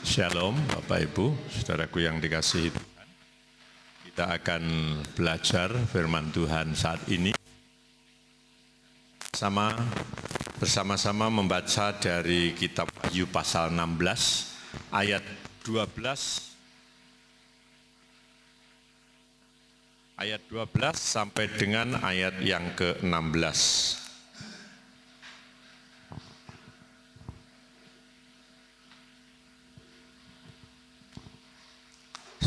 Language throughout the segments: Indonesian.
Shalom Bapak Ibu, saudaraku yang dikasihi Tuhan. Kita akan belajar firman Tuhan saat ini. Bersama-sama membaca dari kitab Wahyu pasal 16 ayat 12 sampai dengan ayat yang ke-16.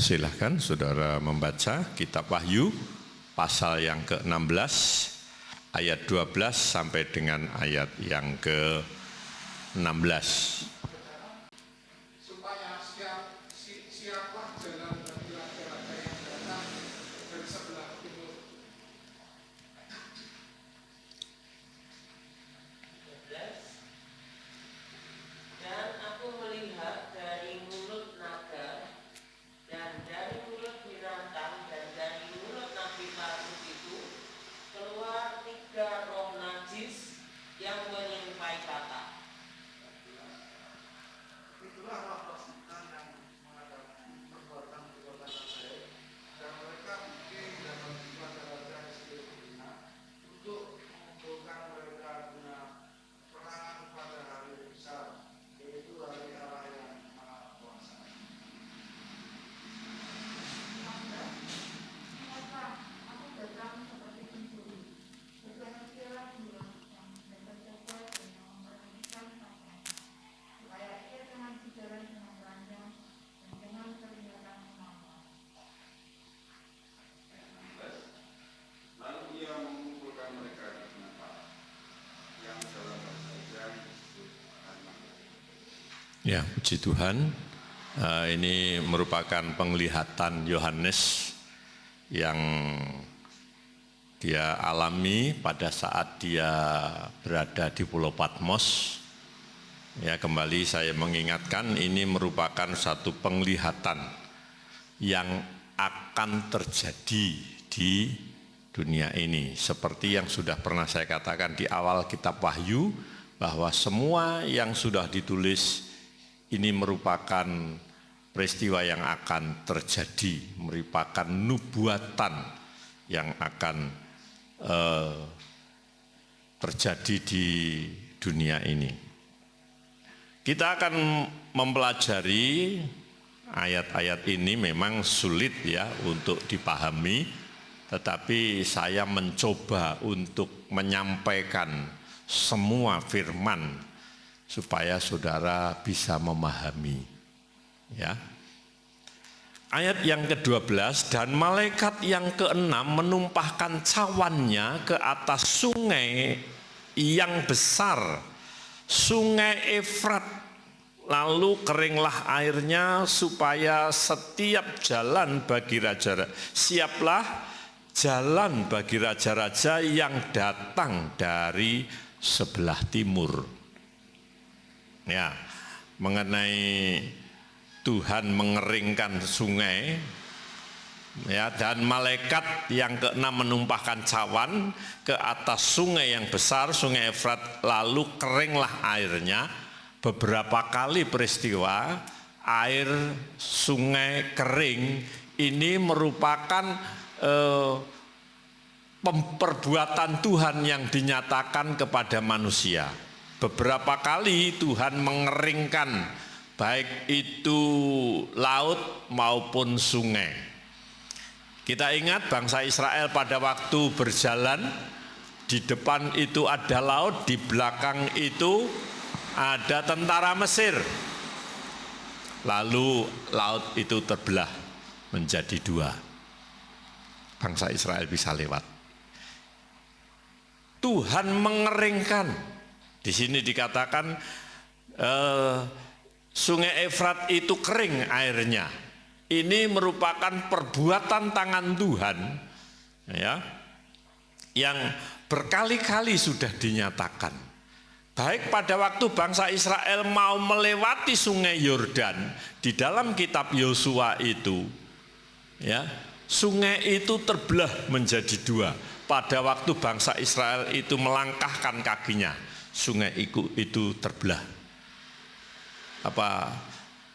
Silahkan saudara membaca kitab Wahyu pasal yang ke-16 ayat 12 sampai dengan ayat yang ke-16. Supaya siaplah jalan bagi raja-raja yang datang dari sebelah timur. Dan aku melihat dari mulut naga dan dari mulut binatang dan dari mulut nabi palsu itu keluar 3 roh najis yang menyerupai kata. Itulah roh setan yang mengadakan perbuatan ajaib, dan mereka mungkin dapat raja-raja yang sebelum dunia untuk mengumpulkan mereka guna perangan pada hari yang besar, yaitu hari Allah yang Maha Kuasa. Mengapa aku datang seperti pencuri? Berbahagialah dia yang mencoba dan memperhatikan apa, supaya ia jangan berjalan dengan panjang dan dengan kelihatan semata. Lalu ia mengumpulkan mereka di tempat yang dalam bahasa Ibrani disebut Armageddon. Ya, puji Tuhan. Ini merupakan penglihatan Yohanes yang dia alami pada saat dia berada di Pulau Patmos. Ya, kembali saya mengingatkan ini merupakan satu penglihatan yang akan terjadi di dunia ini. Seperti yang sudah pernah saya katakan di awal kitab Wahyu, bahwa semua yang sudah ditulis ini merupakan peristiwa yang akan terjadi, merupakan nubuatan yang akan terjadi di dunia ini. Kita akan mempelajari ayat-ayat ini, memang sulit ya untuk dipahami, tetapi saya mencoba untuk menyampaikan semua firman supaya saudara bisa memahami. Ya. Ayat yang ke-12, dan malaikat yang ke-6 menumpahkan cawannya ke atas sungai yang besar, sungai Efrat, lalu keringlah airnya supaya setiap jalan bagi raja-raja, siaplah jalan bagi raja-raja yang datang dari sebelah timur. Ya, mengenai Tuhan mengeringkan sungai, ya, dan malaikat yang ke-6 menumpahkan cawan ke atas sungai yang besar, sungai Efrat, lalu keringlah airnya. Beberapa kali peristiwa air sungai kering ini merupakan perbuatan Tuhan yang dinyatakan kepada manusia. Beberapa kali Tuhan mengeringkan baik itu laut maupun sungai. Kita ingat bangsa Israel pada waktu berjalan, di depan itu ada laut, di belakang itu ada tentara Mesir. Lalu laut itu terbelah menjadi 2. Bangsa Israel bisa lewat. Tuhan mengeringkan. Di sini dikatakan sungai Efrat itu kering airnya. Ini merupakan perbuatan tangan Tuhan, ya, yang berkali-kali sudah dinyatakan. Baik pada waktu bangsa Israel mau melewati sungai Yordan, di dalam kitab Yosua itu, ya, sungai itu terbelah menjadi 2. Pada waktu bangsa Israel itu melangkahkan kakinya, sungai itu terbelah.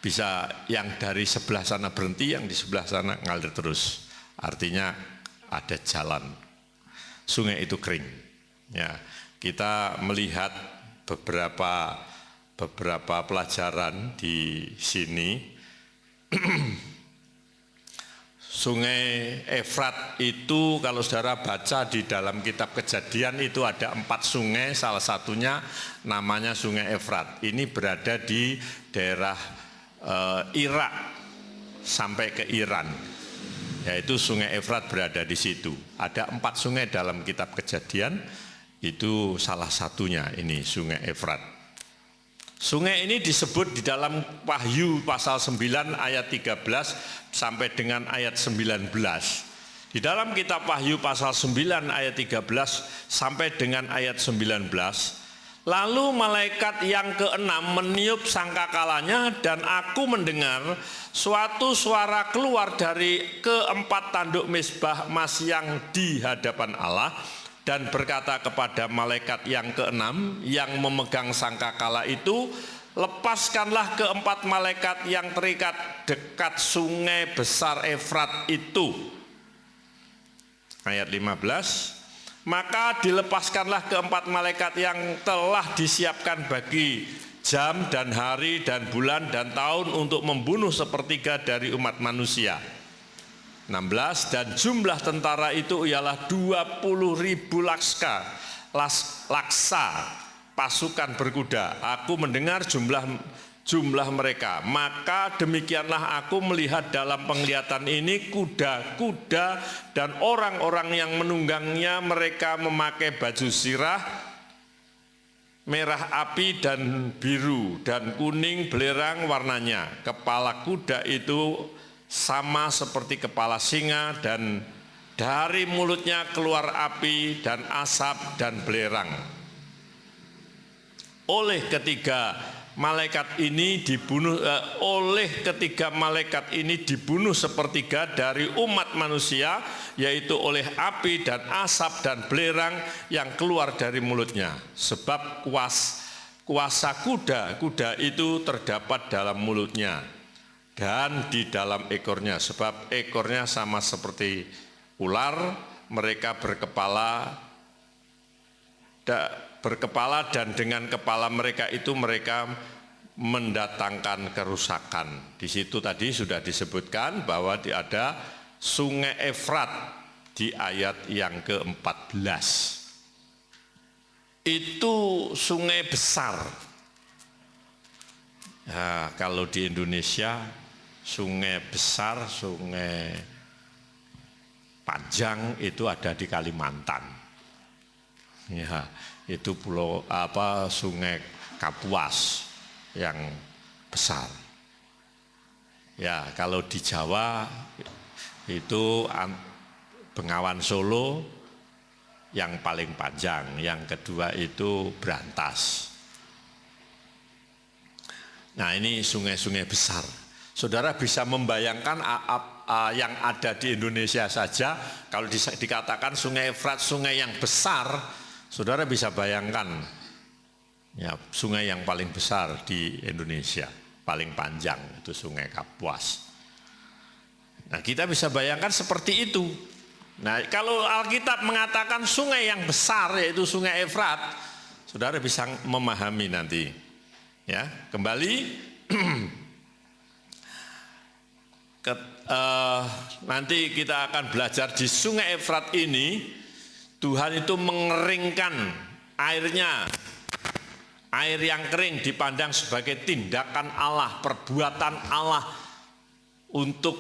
bisa yang dari sebelah sana berhenti, yang di sebelah sana ngalir terus. Artinya ada jalan. Sungai itu kering. Ya, kita melihat beberapa pelajaran di sini. Sungai Efrat itu kalau saudara baca di dalam kitab Kejadian itu ada 4 sungai, salah satunya namanya Sungai Efrat. Ini berada di daerah Irak sampai ke Iran, yaitu Sungai Efrat berada di situ. Ada 4 sungai dalam kitab Kejadian, itu salah satunya ini Sungai Efrat. Sungai ini disebut di dalam Wahyu pasal 9 ayat 13 sampai dengan ayat 19. Di dalam kitab Wahyu pasal 9 ayat 13 sampai dengan ayat 19. Lalu malaikat yang keenam meniup sangkakalanya dan aku mendengar suatu suara keluar dari keempat tanduk mezbah emas yang di hadapan Allah dan berkata kepada malaikat yang keenam yang memegang sangkakala itu, lepaskanlah keempat malaikat yang terikat dekat sungai besar Efrat itu. Ayat 15, maka dilepaskanlah keempat malaikat yang telah disiapkan bagi jam dan hari dan bulan dan tahun untuk membunuh sepertiga dari umat manusia. 16, dan jumlah tentara itu ialah 20.000 laksa pasukan berkuda. Aku mendengar jumlah mereka. Maka demikianlah aku melihat dalam penglihatan ini kuda-kuda dan orang-orang yang menunggangnya. Mereka memakai baju sirah merah api dan biru dan kuning belerang warnanya. Kepala kuda itu sama seperti kepala singa dan dari mulutnya keluar api dan asap dan belerang. Oleh ketiga malaikat ini dibunuh sepertiga dari umat manusia, yaitu oleh api dan asap dan belerang yang keluar dari mulutnya. Sebab kuasa kuda itu terdapat dalam mulutnya dan di dalam ekornya, sebab ekornya sama seperti ular. Mereka berkepala dan dengan kepala mereka itu mereka mendatangkan kerusakan. Di situ tadi sudah disebutkan bahwa ada Sungai Efrat di ayat yang ke-14. Itu sungai besar. Nah, kalau di Indonesia sungai besar, sungai panjang itu ada di Kalimantan. Ya, itu Sungai Kapuas yang besar. Ya, kalau di Jawa itu Bengawan Solo yang paling panjang, yang kedua itu Brantas. Nah, ini sungai-sungai besar. Saudara bisa membayangkan yang ada di Indonesia saja, kalau dikatakan Sungai Efrat, sungai yang besar, saudara bisa bayangkan ya, sungai yang paling besar di Indonesia, paling panjang itu Sungai Kapuas. Nah, kita bisa bayangkan seperti itu. Nah, kalau Alkitab mengatakan sungai yang besar yaitu Sungai Efrat, saudara bisa memahami nanti. Ya, kembali nanti kita akan belajar di Sungai Efrat ini. Tuhan itu mengeringkan airnya. Air yang kering dipandang sebagai tindakan Allah, perbuatan Allah untuk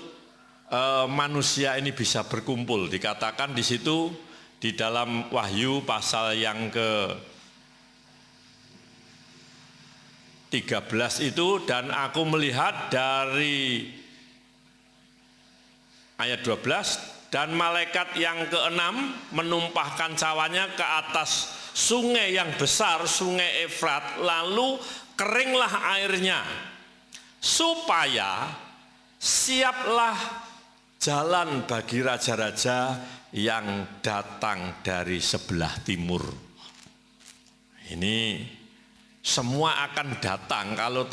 manusia ini bisa berkumpul. Dikatakan di situ di dalam Wahyu pasal yang ke-13 itu, dan aku melihat dari ayat 12, dan malaikat yang keenam menumpahkan cawannya ke atas sungai yang besar, Sungai Efrat, lalu keringlah airnya, supaya siaplah jalan bagi raja-raja yang datang dari sebelah timur. Ini semua akan datang. Kalau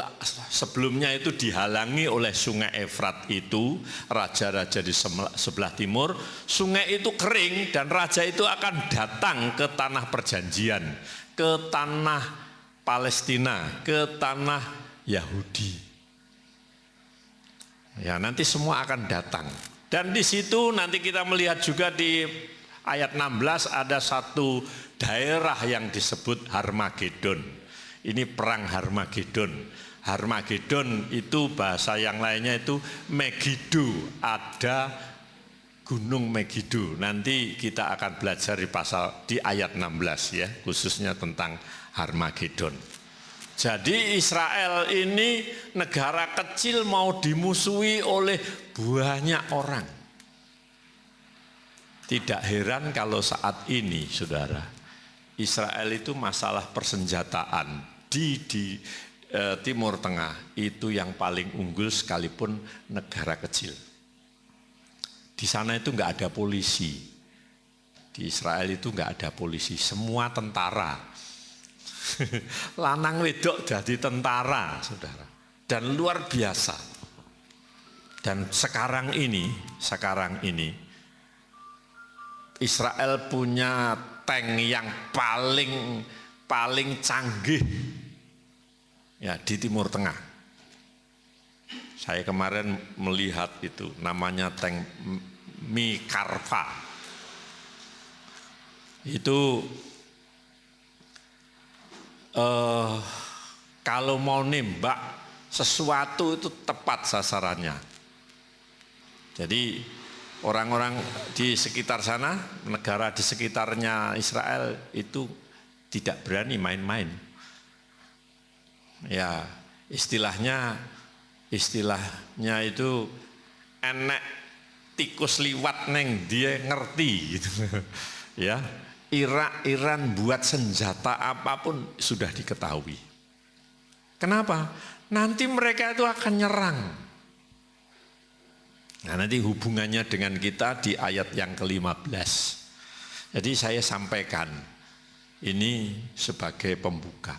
sebelumnya itu dihalangi oleh sungai Efrat itu, raja-raja di sebelah timur, sungai itu kering dan raja itu akan datang ke tanah perjanjian, ke tanah Palestina, ke tanah Yahudi. Ya, nanti semua akan datang. Dan di situ nanti kita melihat juga di ayat 16 ada satu daerah yang disebut Harmagedon. Ini perang Harmagedon. Harmagedon itu bahasa yang lainnya itu Megiddo. Ada gunung Megiddo. Nanti kita akan belajar di ayat 16 ya, khususnya tentang Harmagedon. Jadi Israel ini negara kecil mau dimusuhi oleh banyak orang. Tidak heran kalau saat ini, saudara, Israel itu masalah persenjataan di Timur Tengah itu yang paling unggul sekalipun negara kecil. Di sana itu nggak ada polisi. Di Israel itu nggak ada polisi, semua tentara. Lanang wedok jadi tentara, saudara. Dan luar biasa. Dan sekarang ini Israel punya tank yang paling canggih ya di Timur Tengah. Saya kemarin melihat itu namanya tank Mikarva. Itu kalau mau nembak sesuatu itu tepat sasarannya. Jadi orang-orang di sekitar sana, negara di sekitarnya Israel itu tidak berani main-main. Ya, istilahnya itu enek tikus liwat neng dia ngerti gitu. Ya, Iran buat senjata apapun sudah diketahui. Kenapa? Nanti mereka itu akan nyerang. Nah, nanti hubungannya dengan kita di ayat yang ke-15. Jadi saya sampaikan ini sebagai pembuka.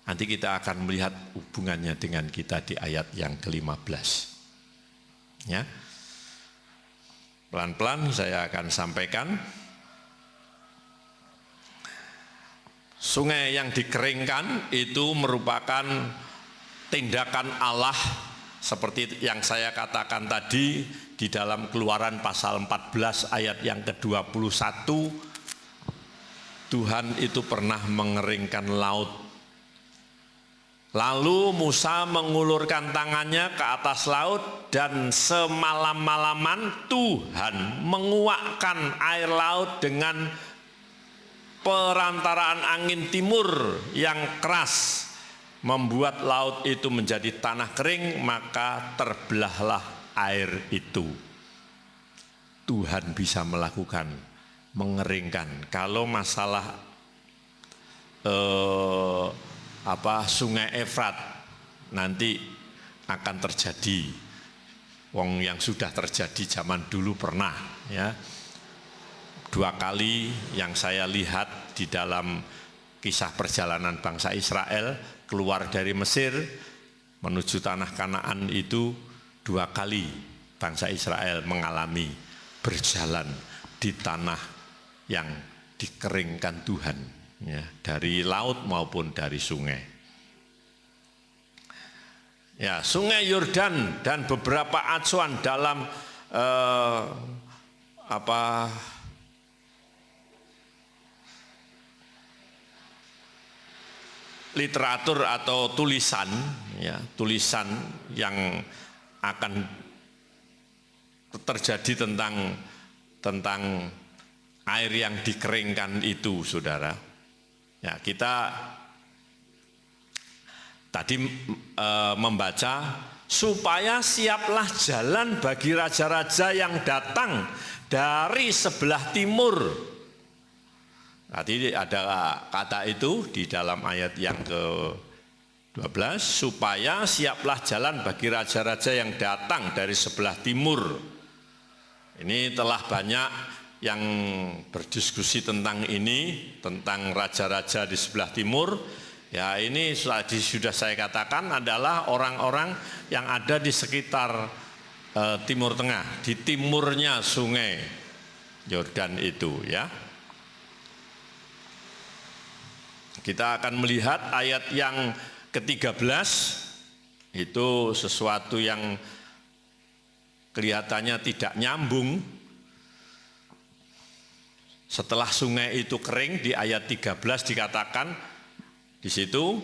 Nanti kita akan melihat hubungannya dengan kita di ayat yang ke-15. Ya. Pelan-pelan saya akan sampaikan. Sungai yang dikeringkan itu merupakan tindakan Allah seperti yang saya katakan tadi di dalam Keluaran pasal 14 ayat yang ke-21. Tuhan itu pernah mengeringkan laut. Lalu Musa mengulurkan tangannya ke atas laut dan semalam-malaman Tuhan menguakkan air laut dengan perantaraan angin timur yang keras, membuat laut itu menjadi tanah kering, maka terbelahlah air itu. Tuhan bisa melakukan, mengeringkan. Kalau masalah sungai Efrat nanti akan terjadi. Wong yang sudah terjadi zaman dulu pernah ya. 2 kali yang saya lihat di dalam kisah perjalanan bangsa Israel keluar dari Mesir menuju tanah Kanaan itu 2 kali bangsa Israel mengalami berjalan di tanah yang dikeringkan Tuhan ya, dari laut maupun dari sungai. Ya, Sungai Yordan dan beberapa acuan dalam literatur atau tulisan ya, tulisan yang akan terjadi tentang air yang dikeringkan itu, saudara. Ya, kita tadi membaca supaya siaplah jalan bagi raja-raja yang datang dari sebelah timur. Tadi ada kata itu di dalam ayat yang ke-12, supaya siaplah jalan bagi raja-raja yang datang dari sebelah timur. Ini telah banyak yang berdiskusi tentang ini, tentang raja-raja di sebelah timur. Ya, ini sudah saya katakan adalah orang-orang yang ada di sekitar Timur Tengah, di timurnya Sungai Yordan itu, ya. Kita akan melihat ayat yang ke-13, itu sesuatu yang kelihatannya tidak nyambung. Setelah sungai itu kering, di ayat 13 dikatakan di situ,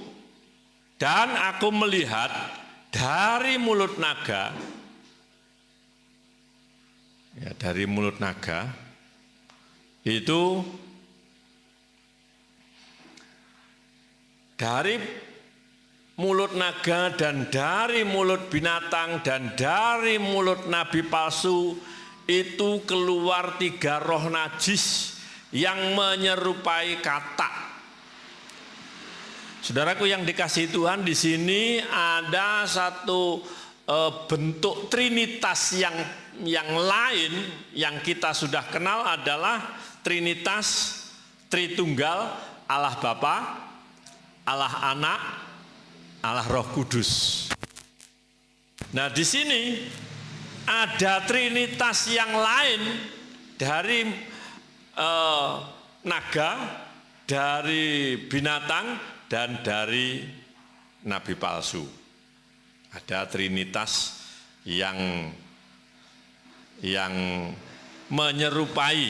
dan aku melihat dari mulut naga, ya, dari mulut naga itu, dari mulut naga dan dari mulut binatang dan dari mulut nabi palsu itu keluar 3 roh najis yang menyerupai katak. Saudaraku yang dikasihi Tuhan, di sini ada satu bentuk trinitas yang lain yang kita sudah kenal adalah Trinitas Tritunggal, Allah Bapa, Allah Anak, Allah Roh Kudus. Nah, di sini ada trinitas yang lain dari naga, dari binatang, dan dari nabi palsu. Ada trinitas yang menyerupai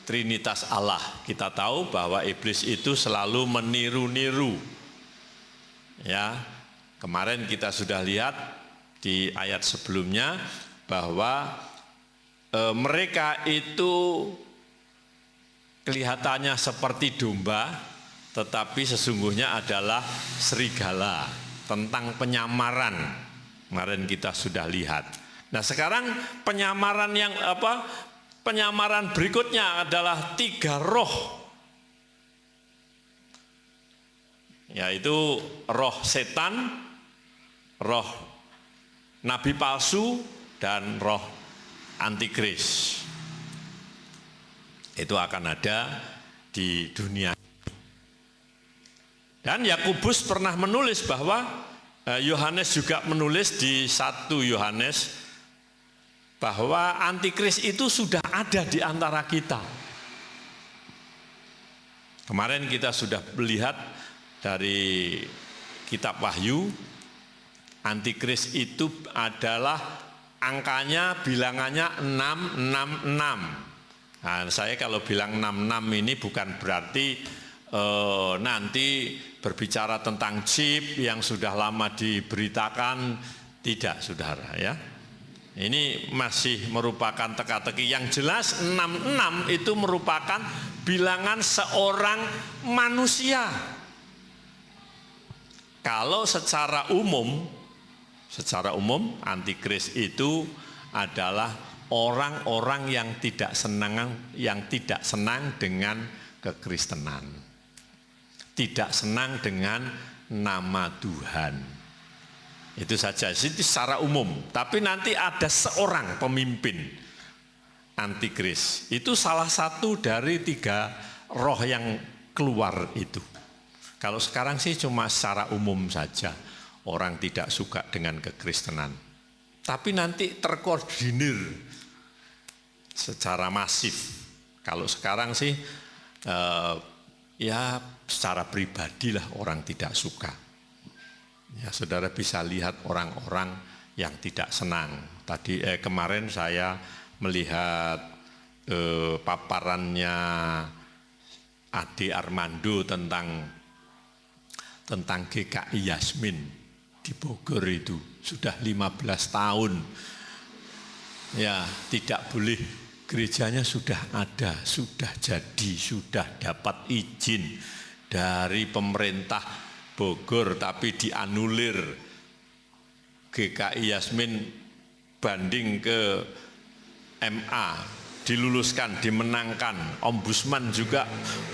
trinitas Allah. Kita tahu bahwa iblis itu selalu meniru-niru. Ya, kemarin kita sudah lihat di ayat sebelumnya bahwa mereka itu kelihatannya seperti domba, tetapi sesungguhnya adalah serigala. Tentang penyamaran kemarin kita sudah lihat. Nah, sekarang penyamaran berikutnya adalah 3 roh, yaitu roh setan, roh nabi palsu, dan roh antikris. Itu akan ada di dunia. Dan Yakobus pernah menulis bahwa Yohanes juga menulis di 1 Yohanes bahwa antikris itu sudah ada di antara kita. Kemarin kita sudah melihat dari kitab Wahyu, antikris itu adalah angkanya, bilangannya 666. Nah, saya kalau bilang 66 ini bukan berarti nanti berbicara tentang chip yang sudah lama diberitakan, tidak, saudara, ya. Ini masih merupakan teka-teki. Yang jelas 66 itu merupakan bilangan seorang manusia. Kalau secara umum antikris itu adalah orang-orang yang tidak senang dengan kekristenan. Tidak senang dengan nama Tuhan. Itu saja, itu secara umum. Tapi nanti ada seorang pemimpin antikris. Itu salah satu dari 3 roh yang keluar itu. Kalau sekarang sih cuma secara umum saja. Orang tidak suka dengan kekristenan. Tapi nanti terkoordinir secara masif. Kalau sekarang sih ya secara pribadi lah orang tidak suka. Ya, saudara bisa lihat orang-orang yang tidak senang. Kemarin saya melihat paparannya Ade Armando tentang GKI Yasmin di Bogor itu. Sudah 15 tahun. Ya, tidak boleh, gerejanya sudah ada, sudah jadi, sudah dapat izin dari pemerintah Bogor, tapi dianulir. GKI Yasmin banding ke MA, diluluskan, dimenangkan. Ombudsman juga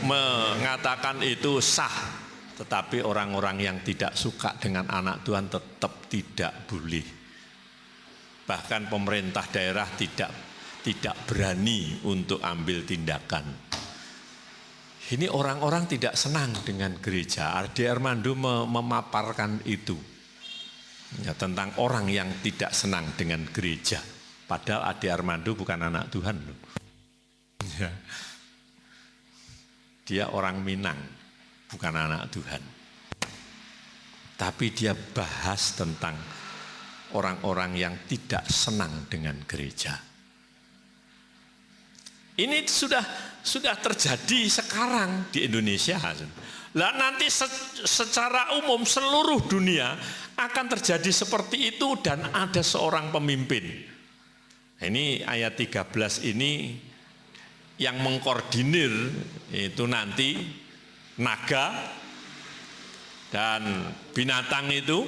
mengatakan itu sah. Tetapi orang-orang yang tidak suka dengan anak Tuhan tetap tidak boleh. Bahkan pemerintah daerah tidak berani untuk ambil tindakan. Ini orang-orang tidak senang dengan gereja. Ade Armando memaparkan itu. Ya, tentang orang yang tidak senang dengan gereja. Padahal Ade Armando bukan anak Tuhan loh. Ya. Dia orang Minang, bukan anak Tuhan. Tapi dia bahas tentang orang-orang yang tidak senang dengan gereja. Ini sudah terjadi sekarang di Indonesia. Lah nanti secara umum seluruh dunia akan terjadi seperti itu dan ada seorang pemimpin. Ini ayat 13 ini yang mengkoordinir itu nanti naga dan binatang itu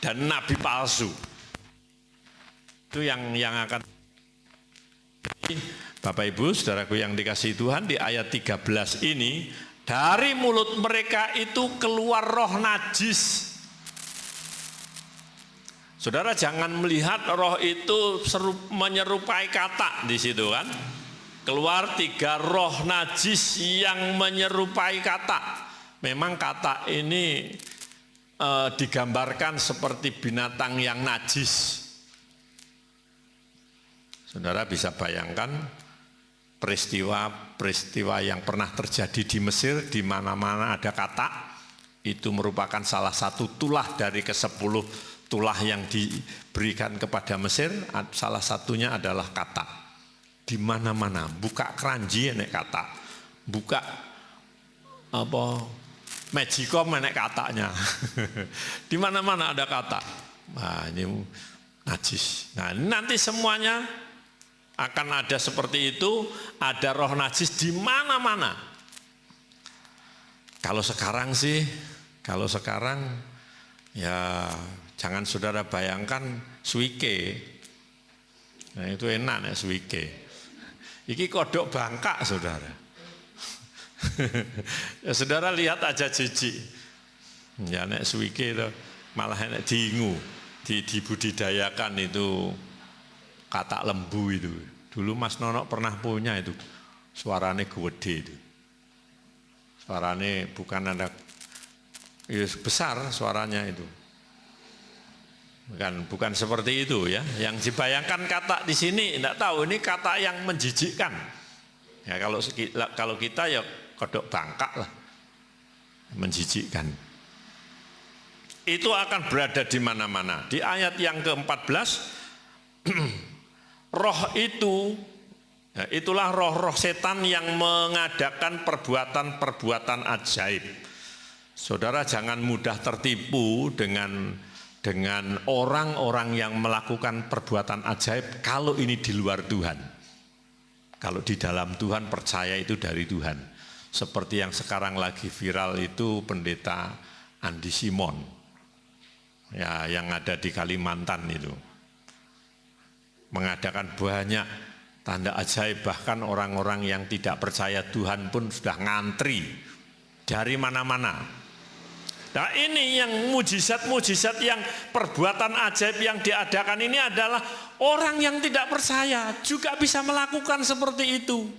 dan nabi palsu. Itu yang akan. Bapak Ibu, saudaraku yang dikasihi Tuhan, di ayat 13 ini dari mulut mereka itu keluar roh najis. Saudara jangan melihat roh itu menyerupai katak di situ kan. Keluar 3 roh najis yang menyerupai katak. Memang katak ini digambarkan seperti binatang yang najis. Saudara bisa bayangkan peristiwa yang pernah terjadi di Mesir, di mana-mana ada katak, itu merupakan salah satu tulah dari ke-10 tulah yang diberikan kepada Mesir, salah satunya adalah katak. Di mana-mana, buka keranji enek katak, buka magicom enek kataknya. Di mana-mana ada katak. Nah, ini najis. Nah, nanti semuanya akan ada seperti itu, ada roh najis di mana-mana. Kalau sekarang ya jangan saudara bayangkan suike. Nah, itu enak nih suike. Iki kodok bangkak saudara. Ya, saudara lihat aja jijik. Ya nek suike itu malah enak diingu, dibudidayakan itu. Katak lembu itu. Dulu Mas Nono pernah punya itu. Suaranya gede itu. Suaranya bukan ada besar suaranya itu. Bukan seperti itu ya. Yang dibayangkan katak di sini enggak tahu ini katak yang menjijikkan. Ya kalau kita ya kodok bangkak lah. Menjijikkan. Itu akan berada di mana-mana. Di ayat yang ke-14 roh itu, ya, itulah roh-roh setan yang mengadakan perbuatan-perbuatan ajaib. Saudara jangan mudah tertipu dengan orang-orang yang melakukan perbuatan ajaib kalau ini di luar Tuhan. Kalau di dalam Tuhan percaya itu dari Tuhan. Seperti yang sekarang lagi viral itu pendeta Andi Simon. Ya, yang ada di Kalimantan itu. Mengadakan banyak tanda ajaib, bahkan orang-orang yang tidak percaya Tuhan pun sudah ngantri dari mana-mana. Nah ini yang mujizat-mujizat yang perbuatan ajaib yang diadakan ini adalah orang yang tidak percaya juga bisa melakukan seperti itu.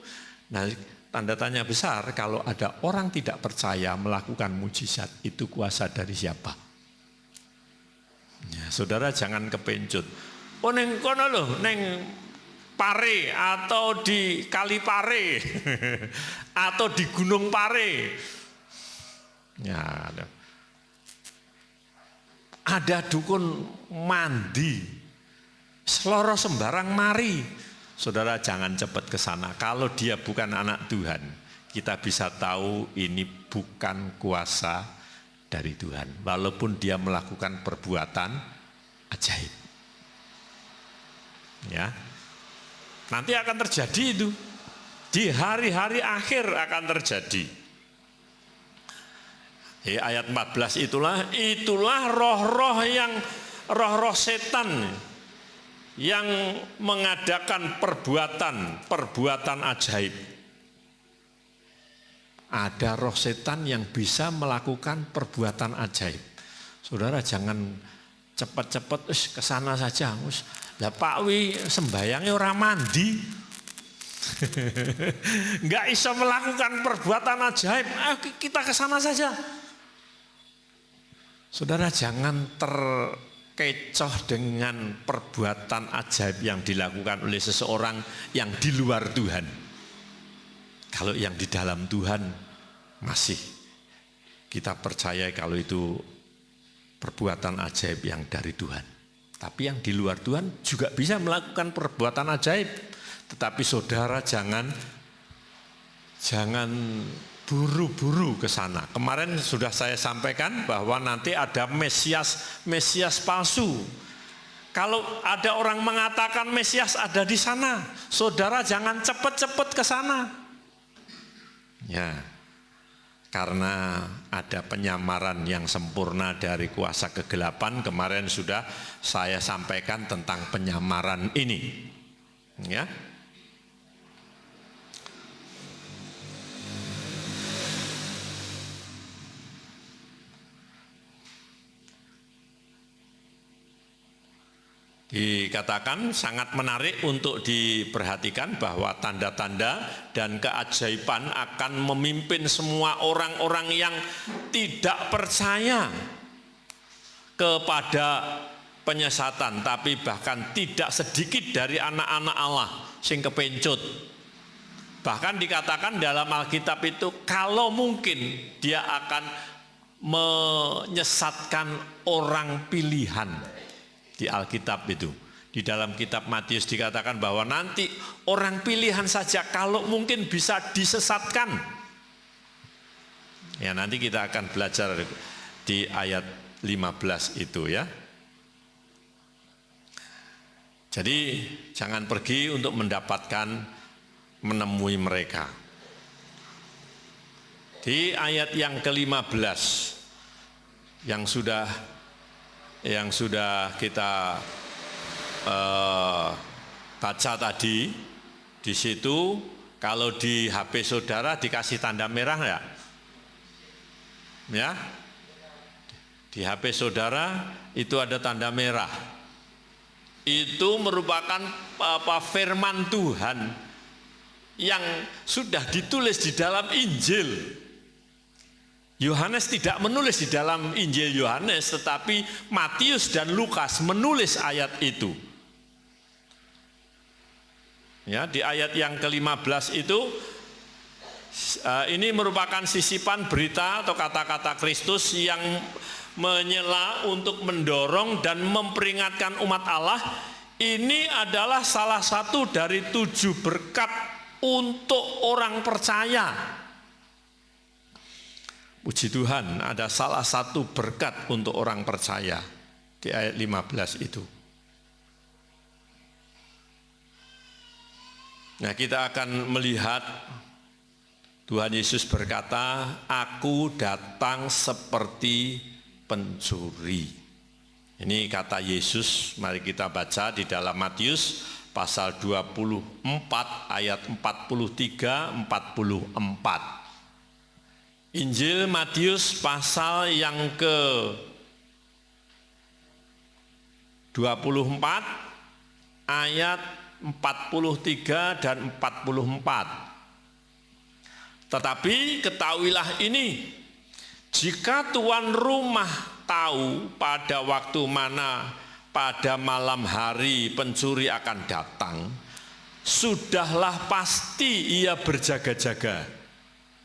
Nah tanda tanya besar kalau ada orang tidak percaya melakukan mujizat, itu kuasa dari siapa? Ya, saudara jangan kepencut. Oh neng kono loh, neng Pare atau di Kali Pare atau di Gunung Pare. Ya, ada dukun mandi, seloro sembarang mari. Saudara jangan cepat ke sana. Kalau dia bukan anak Tuhan, kita bisa tahu ini bukan kuasa dari Tuhan. Walaupun dia melakukan perbuatan ajaib. Ya, nanti akan terjadi itu di hari-hari akhir akan terjadi. Ayat 14 itulah roh-roh yang roh-roh setan yang mengadakan perbuatan ajaib. Ada roh setan yang bisa melakukan perbuatan ajaib. Saudara jangan cepat-cepat ke sana saja. Lah Pak Wi sembayangnya orang mandi. Nggak bisa melakukan perbuatan ajaib, kita ke sana saja. Saudara, jangan terkecoh dengan perbuatan ajaib yang dilakukan oleh seseorang yang di luar Tuhan. Kalau yang di dalam Tuhan masih kita percaya kalau itu perbuatan ajaib yang dari Tuhan. Tapi yang di luar Tuhan juga bisa melakukan perbuatan ajaib. Tetapi saudara jangan buru-buru ke sana. Kemarin sudah saya sampaikan bahwa nanti ada Mesias palsu. Kalau ada orang mengatakan Mesias ada di sana, saudara jangan cepat-cepat ke sana. Ya, karena ada penyamaran yang sempurna dari kuasa kegelapan. Kemarin sudah saya sampaikan tentang penyamaran ini. Ya. Dikatakan sangat menarik untuk diperhatikan bahwa tanda-tanda dan keajaiban akan memimpin semua orang-orang yang tidak percaya kepada penyesatan, tapi bahkan tidak sedikit dari anak-anak Allah sing kepencut. Bahkan dikatakan dalam Alkitab itu kalau mungkin dia akan menyesatkan orang pilihan. Di Alkitab itu, di dalam kitab Matius dikatakan bahwa nanti orang pilihan saja kalau mungkin bisa disesatkan. Ya, nanti kita akan belajar di ayat 15 itu ya. Jadi jangan pergi untuk menemui mereka. Di ayat yang ke-15 yang sudah kita baca tadi, di situ kalau di HP saudara dikasih tanda merah enggak? Ya, di HP saudara itu ada tanda merah. Itu merupakan firman Tuhan yang sudah ditulis di dalam Injil. Yohanes tidak menulis di dalam Injil Yohanes, tetapi Matius dan Lukas menulis ayat itu. Ya, di ayat yang ke-15 itu ini merupakan sisipan berita atau kata-kata Kristus yang menyela untuk mendorong dan memperingatkan umat Allah. Ini adalah salah satu dari 7 berkat untuk orang percaya. Puji Tuhan, ada salah satu berkat untuk orang percaya di ayat 15 itu. Nah, kita akan melihat Tuhan Yesus berkata, "Aku datang seperti pencuri." Ini kata Yesus, mari kita baca di dalam Matius pasal 24 ayat 43-44. Injil Matius pasal yang ke-24 ayat 43 dan 44. Tetapi ketahuilah ini, jika tuan rumah tahu pada waktu mana pada malam hari pencuri akan datang, sudahlah pasti ia berjaga-jaga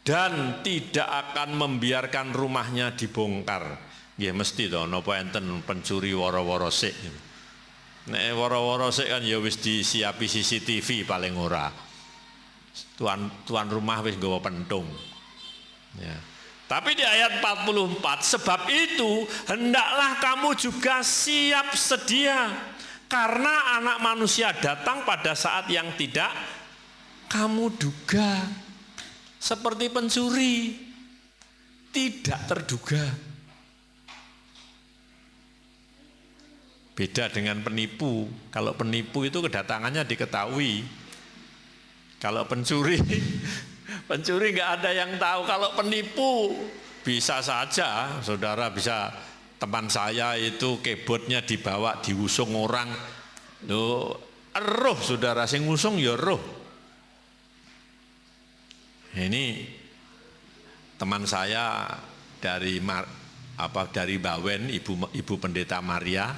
dan tidak akan membiarkan rumahnya dibongkar. Ya mesti toh, napa enten pencuri woro-woro sik. Nek woro-woro sik kan ya wis disiapi CCTV paling ora. Tuan rumah wis nggawa pentung. Ya. Tapi di ayat 44, sebab itu hendaklah kamu juga siap sedia, karena Anak Manusia datang pada saat yang tidak kamu duga. Seperti pencuri, tidak terduga. Beda dengan penipu. Kalau penipu itu kedatangannya diketahui. Kalau pencuri nggak ada yang tahu. Kalau penipu bisa saja, saudara bisa. Teman saya itu keyboardnya dibawa diusung orang. Loh, roh saudara, sing ngusung ya roh. Ini teman saya dari Bawen, Ibu Pendeta Maria.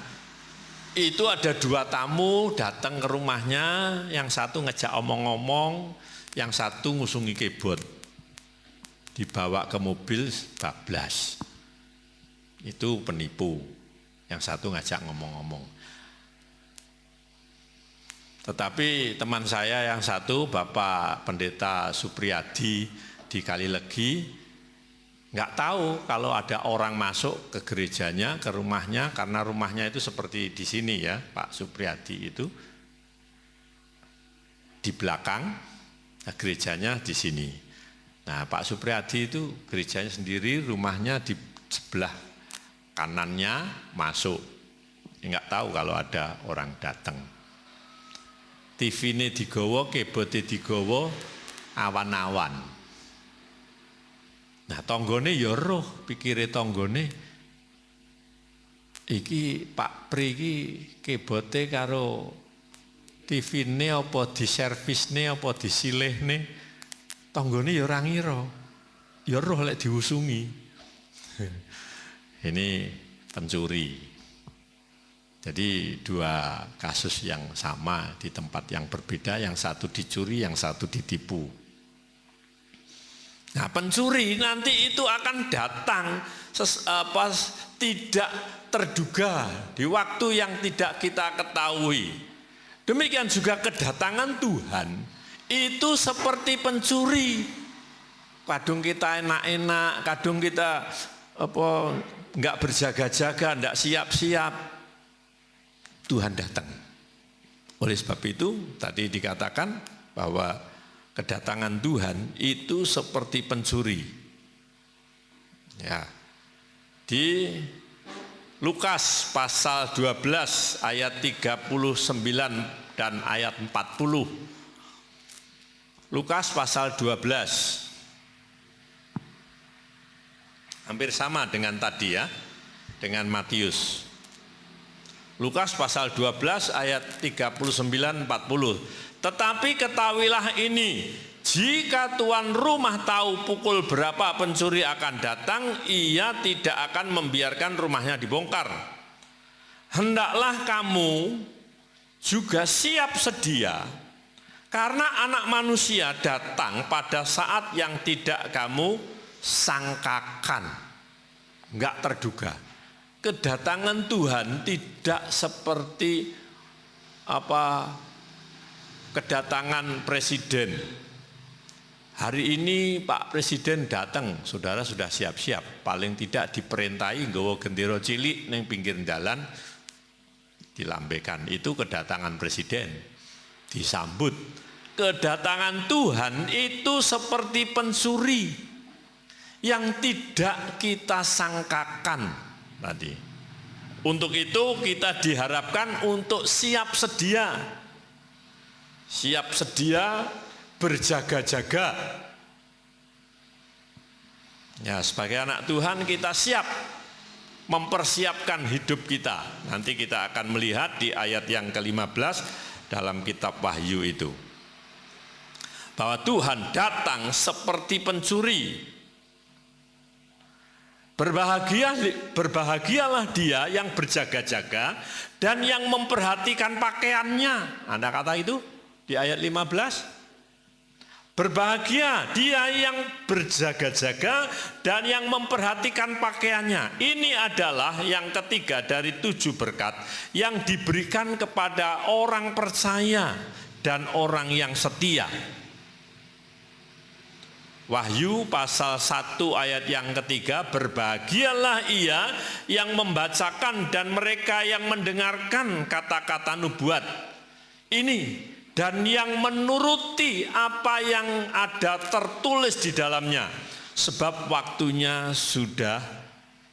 Itu ada 2 tamu datang ke rumahnya, yang satu ngejak omong-omong, yang satu ngusungi keyboard. Dibawa ke mobil bablas. Itu penipu. Yang satu ngajak ngomong-ngomong. Tetapi teman saya yang satu, Bapak Pendeta Supriyadi di Kalilegi, nggak tahu kalau ada orang masuk ke gerejanya, ke rumahnya, karena rumahnya itu seperti di sini ya, Pak Supriyadi itu di belakang, nah gerejanya di sini. Nah Pak Supriyadi itu gerejanya sendiri, rumahnya di sebelah kanannya masuk. Nggak tahu kalau ada orang datang. TV ini digawa, keyboard digawa, awan-awan. Nah tonggone ya roh, pikire tonggone iki Pak Pri iki keyboard karo TV ini apa diservisne apa disilihne, tonggone ya ora ngira. Ya roh lek diusungi. Ini pencuri. Jadi 2 kasus yang sama di tempat yang berbeda, yang satu dicuri, yang satu ditipu. Nah pencuri nanti itu akan datang tidak terduga di waktu yang tidak kita ketahui. Demikian juga kedatangan Tuhan itu seperti pencuri. Kadung kita enak-enak, kadung kita enggak berjaga-jaga, enggak siap-siap. Tuhan datang. Oleh sebab itu tadi dikatakan bahwa kedatangan Tuhan itu seperti pencuri. Ya. Di Lukas pasal 12 ayat 39 dan ayat 40. Lukas pasal 12. Hampir sama dengan tadi ya, dengan Matius. Lukas pasal 12 ayat 39-40. Tetapi ketahuilah ini, jika tuan rumah tahu pukul berapa pencuri akan datang, ia tidak akan membiarkan rumahnya dibongkar. Hendaklah kamu juga siap sedia, karena Anak Manusia datang pada saat yang tidak kamu sangkakan, enggak terduga. Kedatangan Tuhan tidak seperti kedatangan presiden. Hari ini Pak Presiden datang, saudara sudah siap-siap. Paling tidak diperintahi nggawa gendera cilik ning pinggir dalan dilambaikan. Itu kedatangan presiden. Disambut. Kedatangan Tuhan itu seperti pencuri yang tidak kita sangkakan. Tadi. Untuk itu kita diharapkan untuk siap sedia. Siap sedia berjaga-jaga. Ya, sebagai anak Tuhan kita siap mempersiapkan hidup kita. Nanti kita akan melihat di ayat yang ke-15 dalam kitab Wahyu itu. Bahwa Tuhan datang seperti pencuri. Berbahagialah dia yang berjaga-jaga dan yang memperhatikan pakaiannya. Ada kata itu di ayat 15. Berbahagia dia yang berjaga-jaga dan yang memperhatikan pakaiannya. Ini adalah yang ketiga dari 7 berkat yang diberikan kepada orang percaya dan orang yang setia. Wahyu pasal 1 ayat yang ketiga, berbahagialah ia yang membacakan dan mereka yang mendengarkan kata-kata nubuat ini dan yang menuruti apa yang ada tertulis di dalamnya, sebab waktunya sudah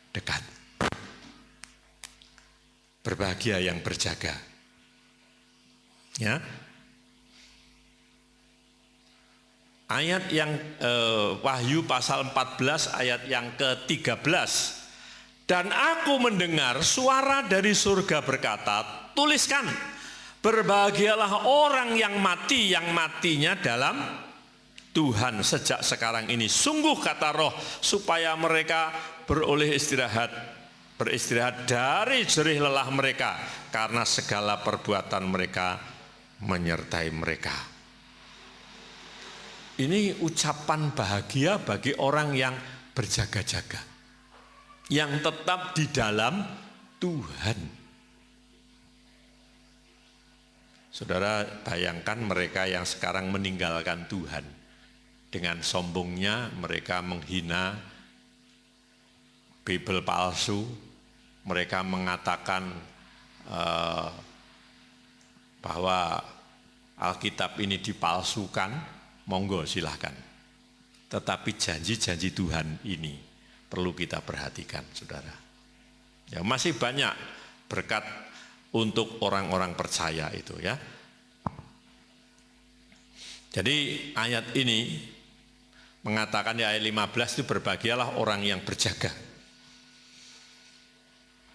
dekat. Berbahagia yang berjaga. Ya. Ayat yang Wahyu pasal 14 ayat yang ke-13. Dan aku mendengar suara dari surga berkata, tuliskan, berbahagialah orang yang mati, yang matinya dalam Tuhan sejak sekarang ini, sungguh kata Roh, supaya mereka beroleh beristirahat dari jerih lelah mereka, karena segala perbuatan mereka menyertai mereka. Ini ucapan bahagia bagi orang yang berjaga-jaga, yang tetap di dalam Tuhan. Saudara, bayangkan mereka yang sekarang meninggalkan Tuhan. Dengan sombongnya mereka menghina Bible palsu, mereka mengatakan bahwa Alkitab ini dipalsukan, monggo silahkan. Tetapi janji-janji Tuhan ini perlu kita perhatikan, saudara. Ya, masih banyak berkat untuk orang-orang percaya itu ya. Jadi ayat ini mengatakan di ayat 15 itu berbahagialah orang yang berjaga.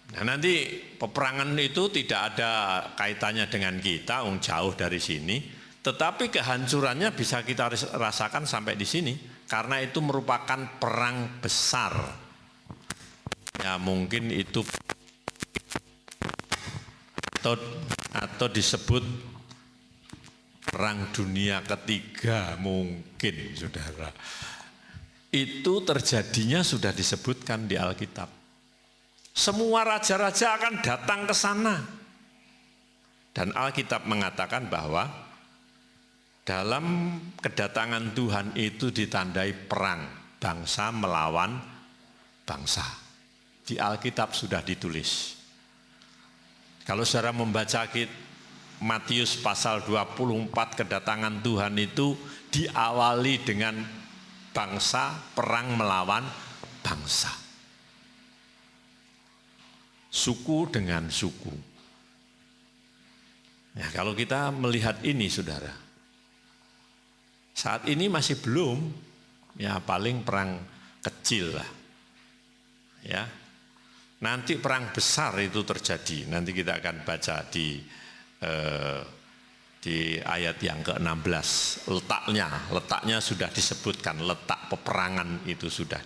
Nah, nanti peperangan itu tidak ada kaitannya dengan kita, jauh dari sini, tetapi kehancurannya bisa kita rasakan sampai di sini karena itu merupakan perang besar. Ya, mungkin itu atau disebut perang dunia ketiga mungkin, saudara. Itu terjadinya sudah disebutkan di Alkitab. Semua raja-raja akan datang ke sana. Dan Alkitab mengatakan bahwa dalam kedatangan Tuhan itu ditandai perang bangsa melawan bangsa. Di Alkitab sudah ditulis. Kalau saudara membaca Matius pasal 24, kedatangan Tuhan itu diawali dengan bangsa perang melawan bangsa. Suku dengan suku. Ya, kalau kita melihat ini, saudara, saat ini masih belum, ya paling perang kecil lah. Ya. Nanti perang besar itu terjadi. Nanti kita akan baca di ayat yang ke-16. Letaknya sudah disebutkan. Letak peperangan itu sudah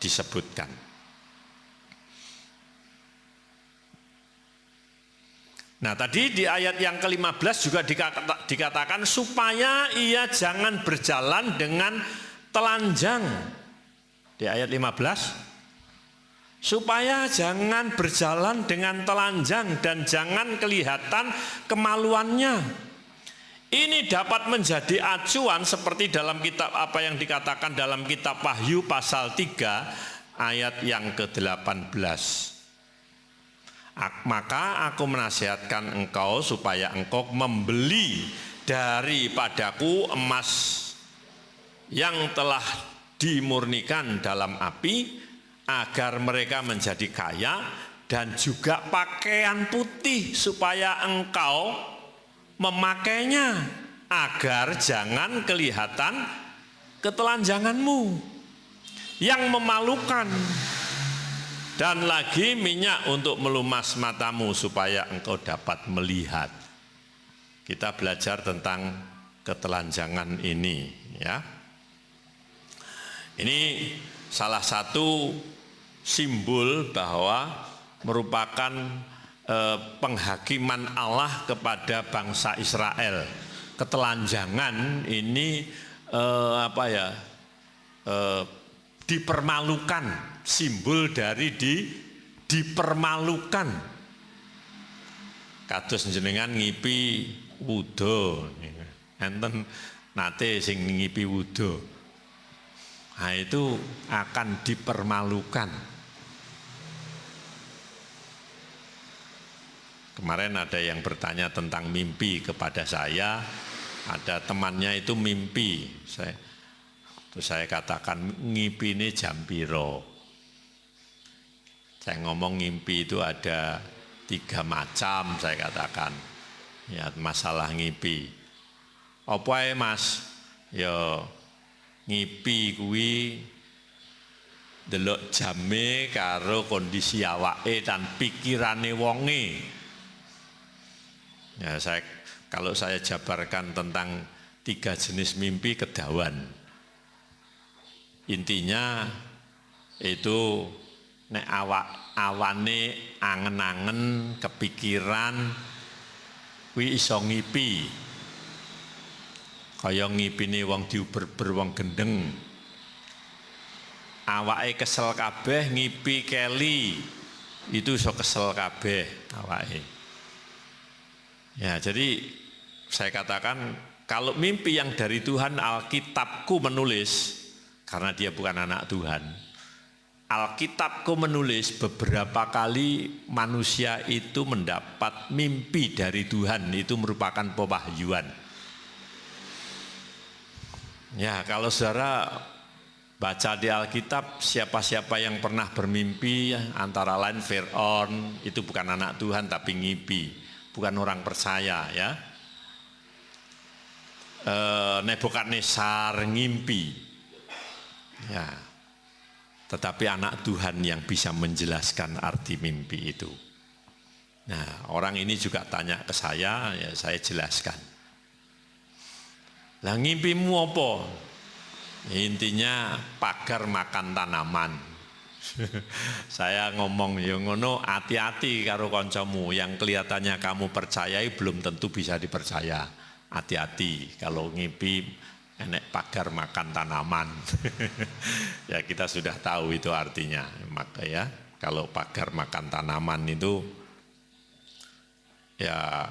disebutkan. Nah, tadi di ayat yang ke-15 juga dikatakan supaya ia jangan berjalan dengan telanjang. Di ayat 15, supaya jangan berjalan dengan telanjang dan jangan kelihatan kemaluannya. Ini dapat menjadi acuan seperti dalam kitab apa yang dikatakan dalam kitab Wahyu pasal 3 ayat yang ke-18. Maka aku menasihatkan engkau supaya engkau membeli daripadaku emas yang telah dimurnikan dalam api, agar mereka menjadi kaya, dan juga pakaian putih supaya engkau memakainya, agar jangan kelihatan ketelanjanganmu yang memalukan, dan lagi minyak untuk melumas matamu supaya engkau dapat melihat. Kita belajar tentang ketelanjangan ini, ya. Ini salah satu simbol bahwa merupakan penghakiman Allah kepada bangsa Israel. Ketelanjangan ini dipermalukan, simbol dari dipermalukan. Kados jenengan ngipi wudo, enten nate sing ngipi wudo. Nah, itu akan dipermalukan. Kemarin ada yang bertanya tentang mimpi kepada saya. Ada temannya itu mimpi. Terus saya katakan ngimpi ini jam piro. Saya ngomong ngimpi itu ada 3 macam, saya katakan. Ya, masalah ngimpi. Apa ya Mas? Ya ngipi kuwi delok jame karo kondisi awake dan pikirane wonge. Ya, kalau saya jabarkan tentang 3 jenis mimpi kedawan. Intinya itu nek awane angen-angen kepikiran kuwi iso ngipi. Kaya ngipine wong diuber-uber wong gendeng. Awake kesel kabeh ngipi keli. Itu iso kesel kabeh awake. Ya, jadi saya katakan kalau mimpi yang dari Tuhan, Alkitabku menulis, karena dia bukan anak Tuhan. Alkitabku menulis beberapa kali manusia itu mendapat mimpi dari Tuhan, itu merupakan pewahyuan. Ya, kalau saudara baca di Alkitab, siapa-siapa yang pernah bermimpi, antara lain Fir'aun, itu bukan anak Tuhan tapi ngipi, bukan orang percaya ya. Nebukadnezar ngimpi, ya. Tetapi anak Tuhan yang bisa menjelaskan arti mimpi itu. Nah, orang ini juga tanya ke saya, ya saya jelaskan. Lah ngimpimu apa? Intinya pagar makan tanaman. Saya ngomong ya ngono, hati-hati karo kancamu yang kelihatannya kamu percayai belum tentu bisa dipercaya. Hati-hati kalau ngimpi enek pagar makan tanaman. Ya kita sudah tahu itu artinya. Maka ya kalau pagar makan tanaman itu ya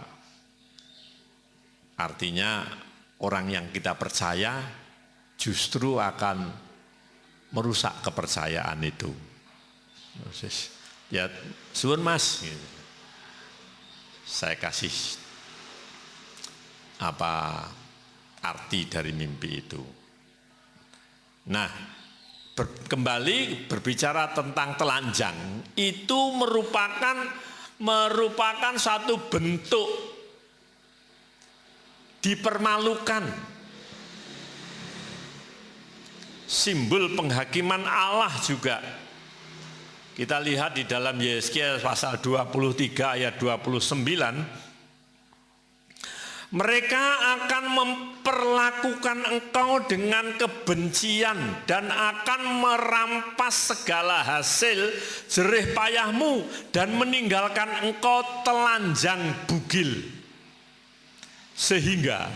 artinya orang yang kita percaya justru akan merusak kepercayaan itu. Ya, suwun Mas. Saya kasih apa arti dari mimpi itu. Nah, kembali berbicara tentang telanjang, itu merupakan satu bentuk dipermalukan, simbol penghakiman Allah juga. Kita lihat di dalam Yesaya pasal 23 ayat 29, mereka akan memperlakukan engkau dengan kebencian dan akan merampas segala hasil jerih payahmu dan meninggalkan engkau telanjang bugil. Sehingga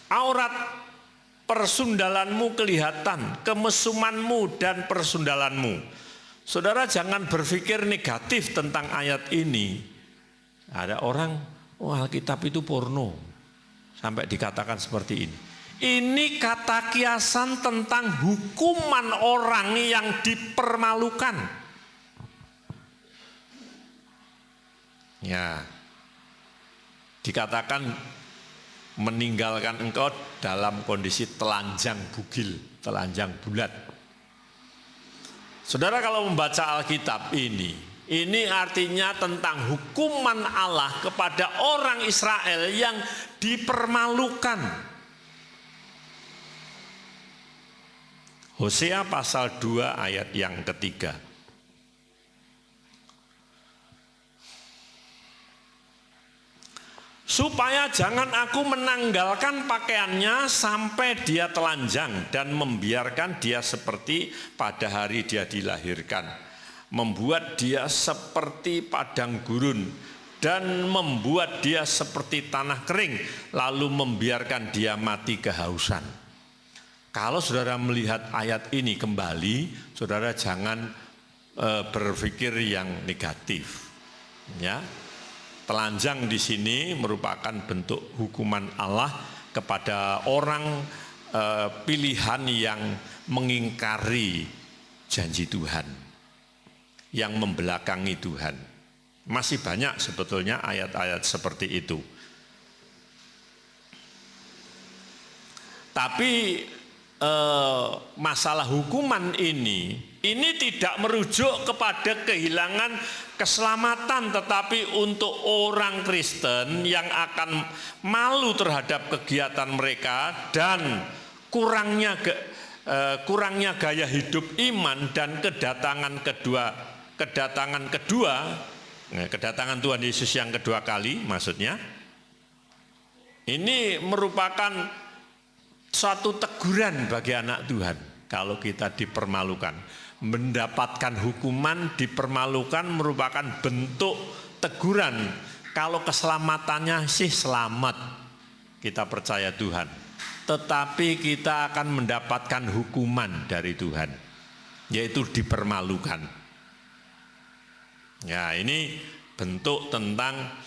aurat persundalanmu kelihatan, kemesumanmu dan persundalanmu. Saudara jangan berpikir negatif tentang ayat ini. Ada orang, Alkitab itu porno, sampai dikatakan seperti ini. Ini kata kiasan tentang hukuman orang yang dipermalukan. Ya, dikatakan meninggalkan engkau dalam kondisi telanjang bugil, telanjang bulat. Saudara kalau membaca Alkitab ini artinya tentang hukuman Allah kepada orang Israel yang dipermalukan. Hosea pasal 2 ayat yang ketiga. Supaya jangan aku menanggalkan pakaiannya sampai dia telanjang dan membiarkan dia seperti pada hari dia dilahirkan, membuat dia seperti padang gurun dan membuat dia seperti tanah kering, lalu membiarkan dia mati kehausan. Kalau saudara melihat ayat ini kembali, saudara jangan berpikir yang negatif, ya. Telanjang di sini merupakan bentuk hukuman Allah kepada orang pilihan yang mengingkari janji Tuhan, yang membelakangi Tuhan. Masih banyak sebetulnya ayat-ayat seperti itu. Tapi masalah hukuman ini tidak merujuk kepada kehilangan keselamatan, tetapi untuk orang Kristen yang akan malu terhadap kegiatan mereka dan kurangnya gaya hidup iman dan kedatangan Tuhan Yesus yang kedua kali, maksudnya ini merupakan suatu teguran bagi anak Tuhan. kalau kita dipermalukan. Mendapatkan hukuman, dipermalukan merupakan bentuk teguran. Kalau keselamatannya sih selamat, kita percaya Tuhan. Tetapi kita akan mendapatkan hukuman dari Tuhan, yaitu dipermalukan. Ya, ini bentuk tentang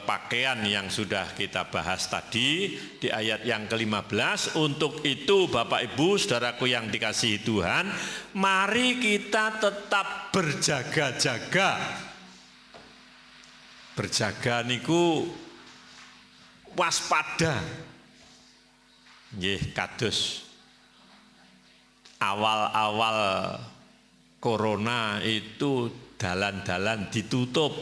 pakaian yang sudah kita bahas tadi di ayat yang ke-15. Untuk itu Bapak Ibu saudaraku yang dikasihi Tuhan, mari kita tetap berjaga-jaga. Berjaga niku waspada. Nggih, kados awal-awal corona itu dalan-dalan ditutup.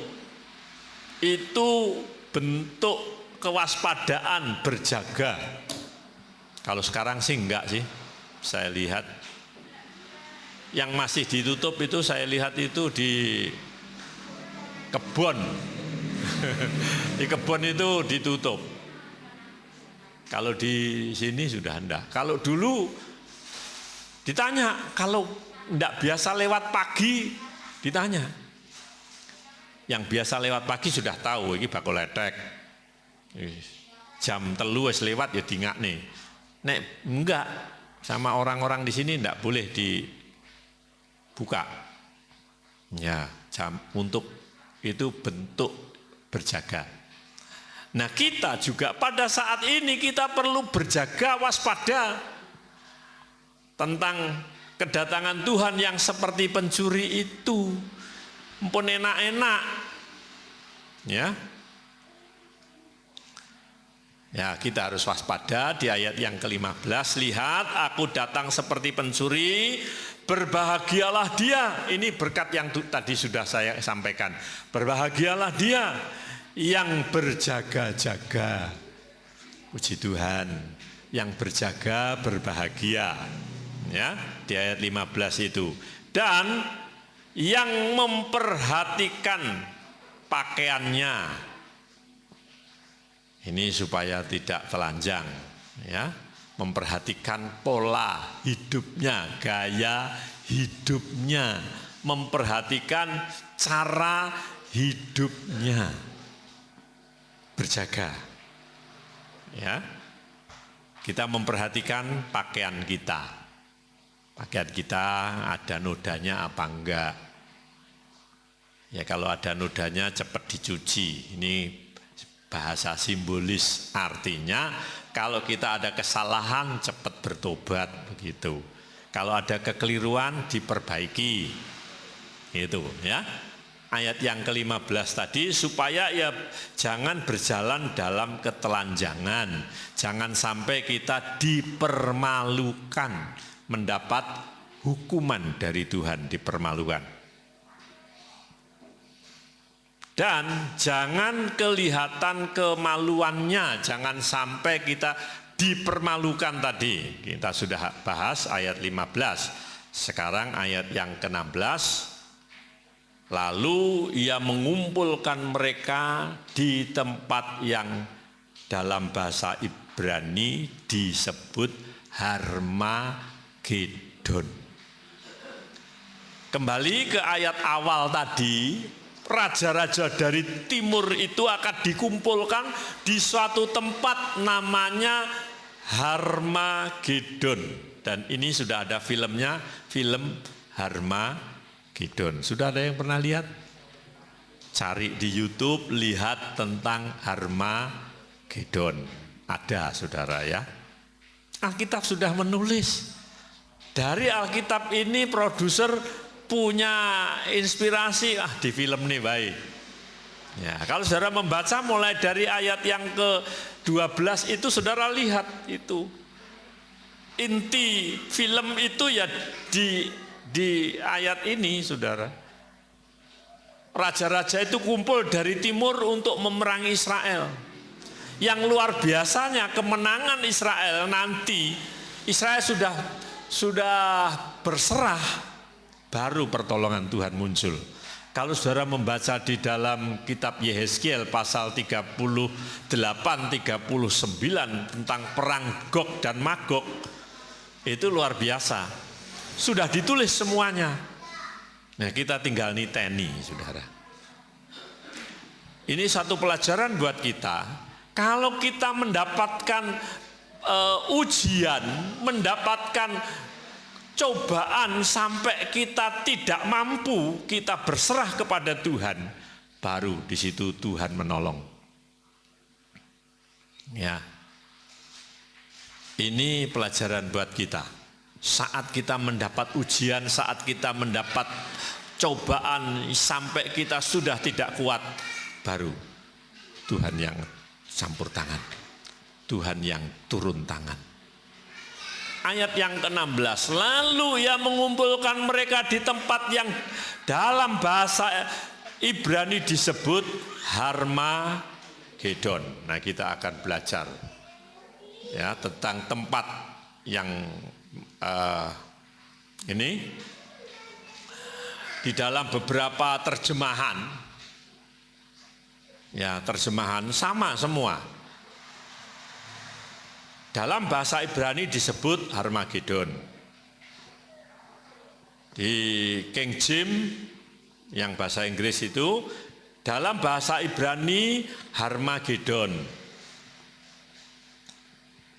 Itu bentuk kewaspadaan, berjaga. Kalau sekarang sih enggak sih. Saya lihat yang masih ditutup itu, saya lihat itu di kebun. Di kebun itu ditutup. Kalau di sini sudah enggak. Kalau dulu ditanya, kalau enggak biasa lewat pagi, ditanya. Yang biasa lewat pagi sudah tahu, ini bakul letek. Jam 3 wis lewat ya dingakne. Nek enggak, sama orang-orang di sini enggak boleh dibuka. Ya, jam untuk itu bentuk berjaga. Nah, kita juga pada saat ini kita perlu berjaga, waspada tentang kedatangan Tuhan yang seperti pencuri itu. Mumpun enak-enak, ya kita harus waspada. Di ayat yang ke-15, lihat aku datang seperti pencuri, berbahagialah dia. Ini berkat yang tadi sudah saya sampaikan. Berbahagialah dia yang berjaga-jaga. Puji Tuhan, yang berjaga berbahagia. Ya, di ayat 15 itu. Dan yang memperhatikan pakaiannya, ini supaya tidak telanjang, ya, memperhatikan pola hidupnya, gaya hidupnya, memperhatikan cara hidupnya, berjaga, ya. Kita memperhatikan pakaian kita ada nodanya apa enggak. Ya, kalau ada nodanya cepat dicuci. Ini bahasa simbolis, artinya kalau kita ada kesalahan cepat bertobat begitu. Kalau ada kekeliruan diperbaiki. Gitu ya. Ayat yang ke-15 tadi, supaya ya jangan berjalan dalam ketelanjangan. Jangan sampai kita dipermalukan, mendapat hukuman dari Tuhan, dipermalukan. Dan jangan kelihatan kemaluannya, jangan sampai kita dipermalukan tadi. Kita sudah bahas ayat 15. Sekarang ayat yang ke-16. Lalu ia mengumpulkan mereka di tempat yang dalam bahasa Ibrani disebut Harmagedon. Kembali ke ayat awal tadi, raja-raja dari timur itu akan dikumpulkan di suatu tempat namanya Harmagedon. Dan ini sudah ada filmnya, film Harmagedon. Sudah ada yang pernah lihat? Cari di YouTube, lihat tentang Harmagedon. Ada, saudara ya. Alkitab sudah menulis. Dari Alkitab ini produser punya inspirasi, di film nih baik. Ya, kalau saudara membaca mulai dari ayat yang ke-12 itu, saudara lihat itu. Inti film itu ya di ayat ini, saudara. Raja-raja itu kumpul dari timur untuk memerangi Israel. Yang luar biasanya kemenangan Israel nanti, Israel sudah berserah, baru pertolongan Tuhan muncul. Kalau saudara membaca di dalam kitab Yehezkiel pasal 38-39 tentang perang Gog dan Magog, Itu luar biasa. Sudah ditulis semuanya. Nah, kita tinggal niteni, saudara. Ini satu pelajaran buat kita. Kalau kita mendapatkan ujian, mendapatkan cobaan sampai kita tidak mampu, kita berserah kepada Tuhan, baru di situ Tuhan menolong. Ya. Ini pelajaran buat kita. Saat kita mendapat ujian, saat kita mendapat cobaan sampai kita sudah tidak kuat, baru Tuhan yang campur tangan. Tuhan yang turun tangan. Ayat yang ke-16, lalu ia mengumpulkan mereka di tempat yang dalam bahasa Ibrani disebut Harmagedon. Nah, kita akan belajar ya tentang tempat yang ini di dalam beberapa terjemahan, ya terjemahan sama semua. Dalam bahasa Ibrani disebut Harmagedon. Di King James yang bahasa Inggris itu dalam bahasa Ibrani Harmagedon.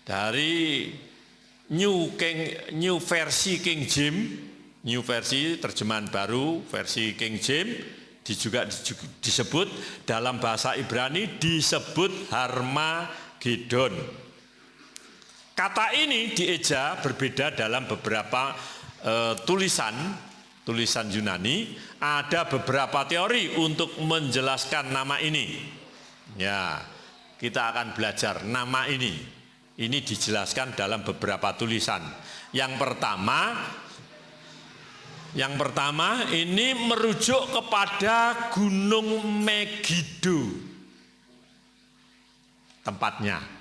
Dari New versi King James, New versi terjemahan baru versi King James juga disebut dalam bahasa Ibrani disebut Harmagedon. Kata ini dieja berbeda dalam beberapa tulisan Yunani. Ada beberapa teori untuk menjelaskan nama ini. Ya, kita akan belajar nama ini. Ini dijelaskan dalam beberapa tulisan. Yang pertama ini merujuk kepada Gunung Megiddo. Tempatnya.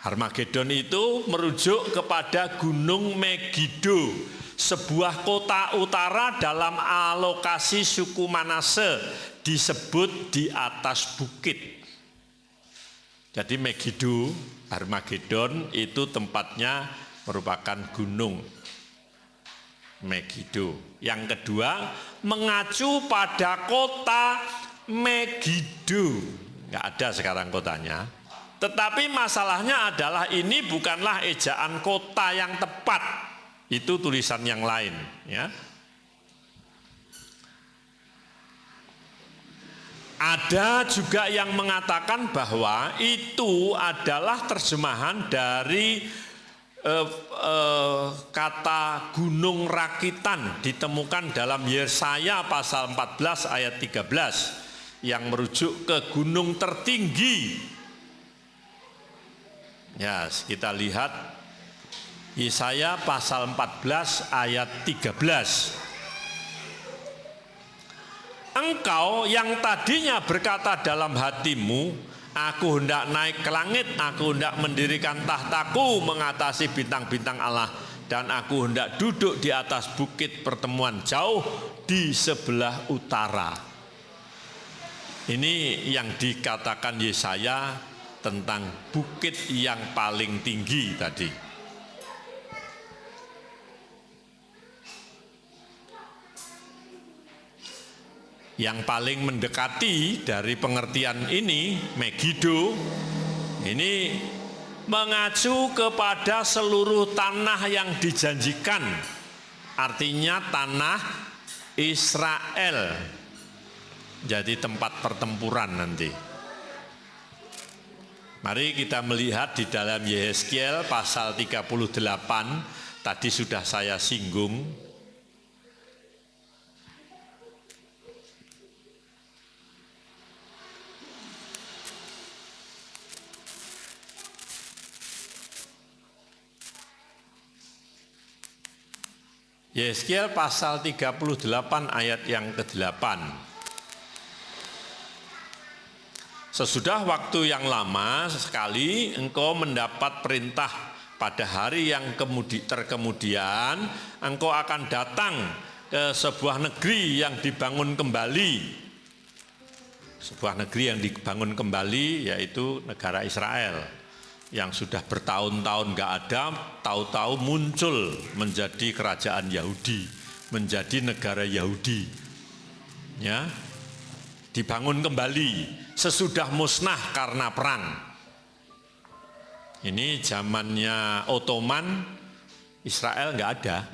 Harmagedon itu merujuk kepada Gunung Megiddo, sebuah kota utara dalam alokasi suku Manase, disebut di atas bukit. Jadi Megiddo, Harmagedon itu tempatnya merupakan gunung Megiddo. Yang kedua, mengacu pada kota Megiddo. Nggak ada sekarang kotanya. Tetapi masalahnya adalah ini bukanlah ejaan kota yang tepat. Itu tulisan yang lain, ya. Ada juga yang mengatakan bahwa itu adalah terjemahan dari kata gunung rakitan ditemukan dalam Yesaya pasal 14 ayat 13 yang merujuk ke gunung tertinggi. Ya, kita lihat Yesaya pasal 14 ayat 13. Engkau yang tadinya berkata dalam hatimu, aku hendak naik ke langit, aku hendak mendirikan tahtaku mengatasi bintang-bintang Allah, dan aku hendak duduk di atas bukit pertemuan jauh di sebelah utara. Ini yang dikatakan Yesaya tentang bukit yang paling tinggi tadi. Yang paling mendekati dari pengertian ini, Megiddo, ini mengacu kepada seluruh tanah yang dijanjikan. Artinya tanah Israel. Jadi tempat pertempuran nanti. Mari kita melihat di dalam Yehezkiel pasal 38, tadi sudah saya singgung. Yehezkiel pasal 38 ayat yang ke-8. Sesudah waktu yang lama sekali engkau mendapat perintah pada hari yang terkemudian engkau akan datang ke sebuah negeri yang dibangun kembali. Sebuah negeri yang dibangun kembali yaitu negara Israel. yang sudah bertahun-tahun nggak ada, tahu-tahu muncul menjadi kerajaan Yahudi, menjadi negara Yahudi, ya, dibangun kembali sesudah musnah karena perang. Ini zamannya Ottoman, Israel nggak ada.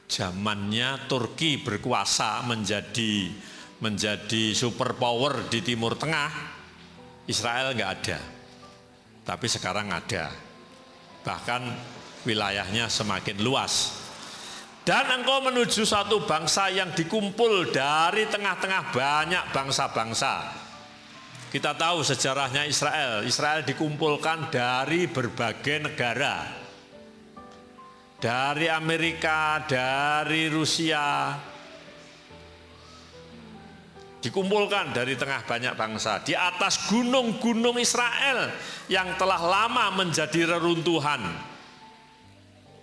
Zamannya Turki berkuasa menjadi superpower di Timur Tengah, Israel nggak ada. Tapi sekarang ada. Bahkan wilayahnya semakin luas. Dan engkau menuju satu bangsa yang dikumpul dari tengah-tengah banyak bangsa-bangsa. Kita tahu sejarahnya Israel. Israel dikumpulkan dari berbagai negara. Dari Amerika, dari Rusia. Dikumpulkan dari tengah banyak bangsa. Di atas gunung-gunung Israel yang telah lama menjadi reruntuhan.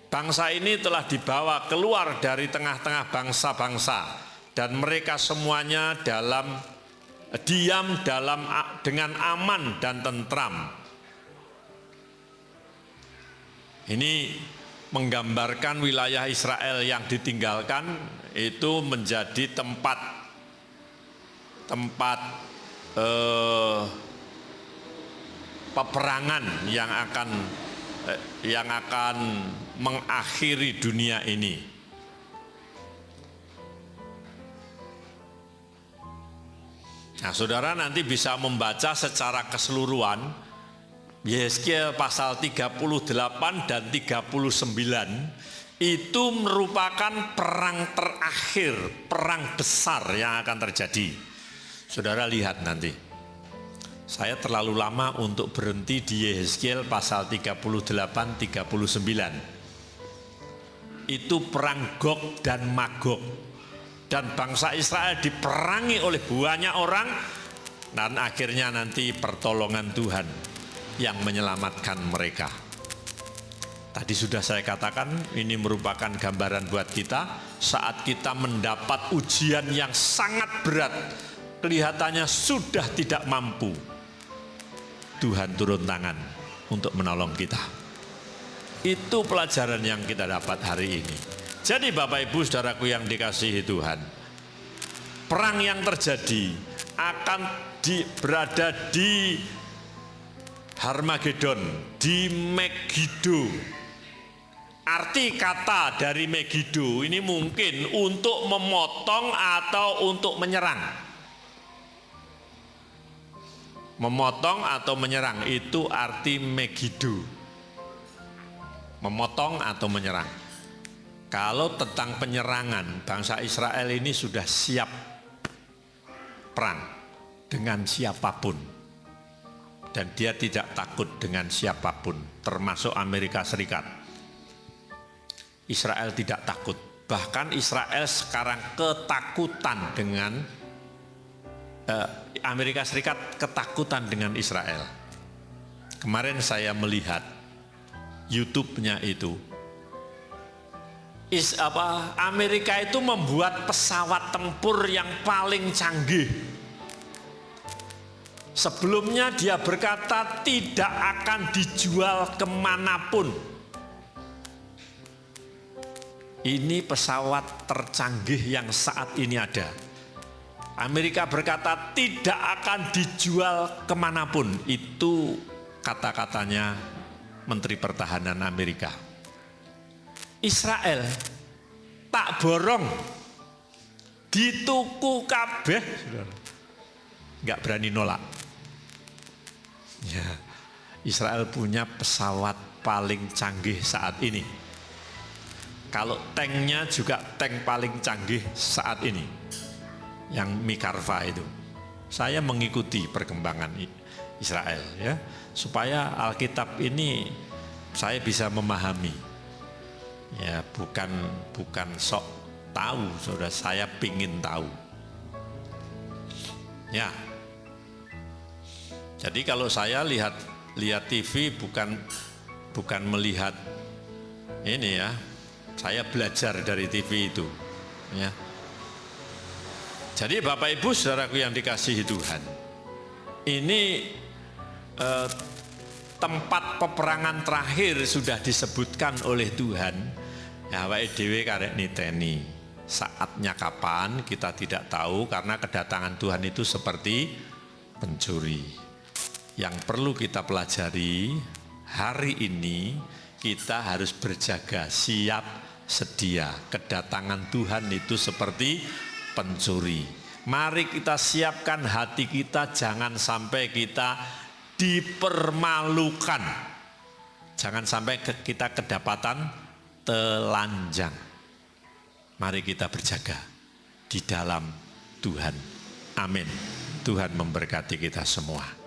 Bangsa ini telah dibawa keluar dari tengah-tengah bangsa-bangsa. Dan mereka semuanya diam dengan aman dan tentram. Ini menggambarkan wilayah Israel yang ditinggalkan itu menjadi tempat peperangan yang akan mengakhiri dunia ini. Nah, saudara nanti bisa membaca secara keseluruhan Yehezkiel pasal 38 dan 39 itu merupakan perang terakhir, perang besar yang akan terjadi. Saudara lihat nanti. Saya terlalu lama untuk berhenti di Yehezkiel pasal 38 39. Itu perang Gog dan Magog. Dan bangsa Israel diperangi oleh banyak orang, dan akhirnya nanti pertolongan Tuhan yang menyelamatkan mereka. Tadi sudah saya katakan ini merupakan gambaran buat kita saat kita mendapat ujian yang sangat berat, kelihatannya sudah tidak mampu. Tuhan turun tangan untuk menolong kita. Itu pelajaran yang kita dapat hari ini. Jadi Bapak Ibu Saudaraku yang dikasihi Tuhan, perang yang terjadi akan berada di Harmagedon, di Megiddo. Arti kata dari Megiddo ini mungkin untuk memotong atau untuk menyerang. Memotong atau menyerang itu arti Megiddo. Memotong atau menyerang. Kalau tentang penyerangan, bangsa Israel ini sudah siap perang dengan siapapun. Dan dia tidak takut dengan siapapun, termasuk Amerika Serikat. Israel tidak takut. Bahkan Israel sekarang ketakutan dengan Amerika Serikat ketakutan dengan Israel. Kemarin saya melihat YouTube-nya itu. Amerika itu membuat pesawat tempur yang paling canggih. Sebelumnya dia berkata tidak akan dijual kemanapun. Ini pesawat tercanggih yang saat ini ada. Amerika berkata tidak akan dijual kemanapun. Itu kata-katanya Menteri Pertahanan Amerika. Israel tak borong, dituku kabeh, nggak berani nolak. Ya, Israel punya pesawat paling canggih saat ini. Kalau tanknya juga tank paling canggih saat ini, yang Mikarva itu. Saya mengikuti perkembangan Israel, ya, supaya Alkitab ini saya bisa memahami. Ya, bukan sok tahu, saudara, saya pingin tahu. Ya. Jadi kalau saya lihat TV bukan melihat ini ya. Saya belajar dari TV itu, ya. Jadi Bapak Ibu Saudaraku yang dikasihi Tuhan. Ini tempat peperangan terakhir sudah disebutkan oleh Tuhan, ya awake dhewe karek niteni. Saatnya kapan kita tidak tahu, karena kedatangan Tuhan itu seperti pencuri. Yang perlu kita pelajari hari ini, kita harus berjaga, siap, sedia. Kedatangan Tuhan itu seperti pencuri. Mari kita siapkan hati kita, jangan sampai kita dipermalukan. Jangan sampai kita kedapatan telanjang. Mari kita berjaga di dalam Tuhan. Amin. Tuhan memberkati kita semua.